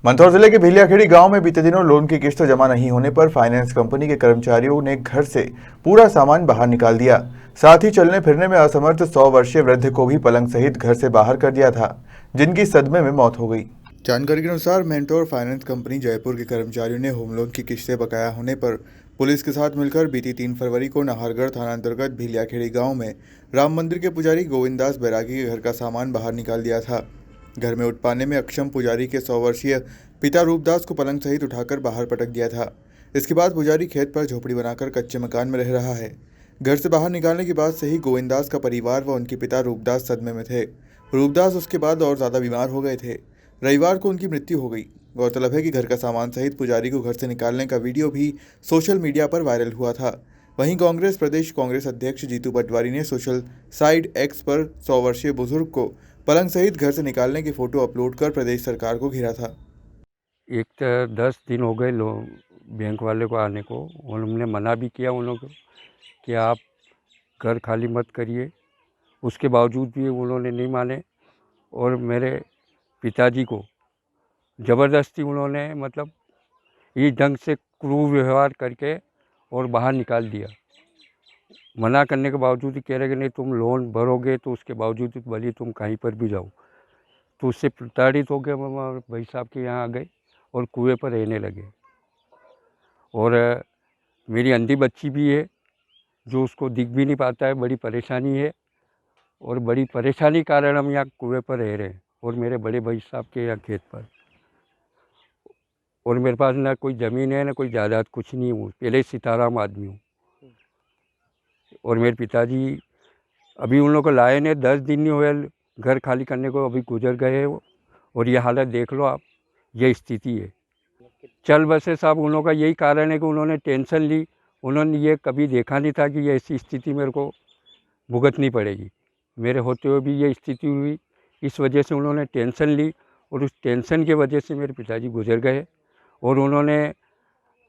मंदसौर जिले के भीलियाखेड़ी गांव में बीते दिनों लोन की किस्त जमा नहीं होने पर फाइनेंस कंपनी के कर्मचारियों ने घर से पूरा सामान बाहर निकाल दिया। साथ ही चलने फिरने में असमर्थ 100 वर्षीय वृद्ध को भी पलंग सहित घर से बाहर कर दिया था, जिनकी सदमे में मौत हो गई। जानकारी के अनुसार मेंटोर फाइनेंस कंपनी जयपुर के कर्मचारियों ने होम लोन की किस्तें बकाया होने पर पुलिस के साथ मिलकर बीती 3 फरवरी को नाहरगढ़ थाना अंतर्गत भीलियाखेड़ी गांव में राम मंदिर के पुजारी गोविंदास बैरागी के घर का सामान बाहर निकाल दिया था। घर में उठ पाने में अक्षम पुजारी के 100 वर्षीय पिता रूपदास को पलंग सहित उठाकर बाहर पटक दिया था। इसके बाद पुजारी खेत पर झोपड़ी बनाकर कच्चे मकान में रह रहा है। घर से बाहर निकालने के बाद से ही गोविंदास का परिवार व उनके पिता रूपदास सदमे में थे। रूपदास उसके बाद और ज़्यादा बीमार हो गए थे। रविवार को उनकी मृत्यु हो गई। गौरतलब है कि घर का सामान सहित पुजारी को घर से निकालने का वीडियो भी सोशल मीडिया पर वायरल हुआ था। वहीं कांग्रेस प्रदेश कांग्रेस अध्यक्ष जीतू पटवारी ने सोशल साइट एक्स पर 100 वर्षीय बुजुर्ग को पलंग सहित घर से निकालने की फोटो अपलोड कर प्रदेश सरकार को घेरा था। एक तो 10 दिन हो गए बैंक वाले को आने को, और हमने मना भी किया उन लोगों को कि आप घर खाली मत करिए। उसके बावजूद भी उन्होंने नहीं माने और मेरे पिताजी को ज़बरदस्ती उन्होंने मतलब इस ढंग से क्रूर व्यवहार करके और बाहर निकाल दिया। मना करने के बावजूद ही कह रहे कि नहीं तुम लोन भरोगे, तो उसके बावजूद भले तुम कहीं पर भी जाओ। तो उससे प्रताड़ित हो गए भाई साहब के यहाँ आ गए और कुएं पर रहने लगे। और मेरी अंधी बच्ची भी है जो उसको दिख भी नहीं पाता है, बड़ी परेशानी है। और बड़ी परेशानी के कारण हम यहाँ कुएं पर रह रहे हैं और मेरे बड़े भाई साहब के यहाँ खेत पर। और मेरे पास ना कोई ज़मीन है ना कोई जायदाद, कुछ नहीं हूँ, पहले ही सीताराम आदमी हूँ। और मेरे पिताजी अभी उन लोगों को लाए ने 10 दिन नहीं हुए घर खाली करने को, अभी गुजर गए वो। और ये हालत देख लो आप, ये स्थिति है। चल बसे साहब, उन लोगों का यही कारण है कि उन्होंने टेंशन ली। उन्होंने ये कभी देखा नहीं था कि ये ऐसी स्थिति मेरे को भुगतनी पड़ेगी। मेरे होते हुए भी ये स्थिति हुई, इस वजह से उन्होंने टेंशन ली और उस टेंशन की वजह से मेरे पिताजी गुजर गए। और उन्होंने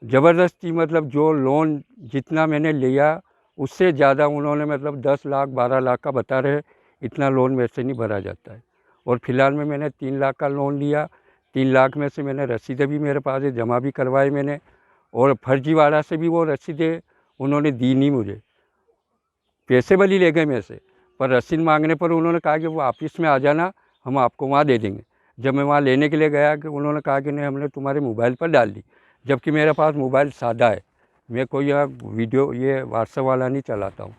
ज़बरदस्ती मतलब जो लोन जितना मैंने लिया उससे ज़्यादा उन्होंने मतलब 10 लाख 12 लाख का बता रहे, इतना लोन मेरे से नहीं भरा जाता है। और फिलहाल में मैंने 3 लाख का लोन लिया। 3 लाख में से मैंने रसीदें भी मेरे पास है, जमा भी करवाए मैंने। और फर्जीवाड़ा से भी वो रसीदें उन्होंने दी नहीं मुझे, पैसे भले ले गए मेरे से, पर रसीद मांगने पर उन्होंने कहा कि वो ऑफिस में आ जाना, हम आपको वहाँ दे देंगे। जब मैं वहाँ लेने के लिए गया कि उन्होंने कहा कि नहीं हमने तुम्हारे मोबाइल पर डाल दी, जबकि मेरे पास मोबाइल सादा है। मैं कोई यहाँ वीडियो ये व्हाट्सएप वाला नहीं चलाता हूँ।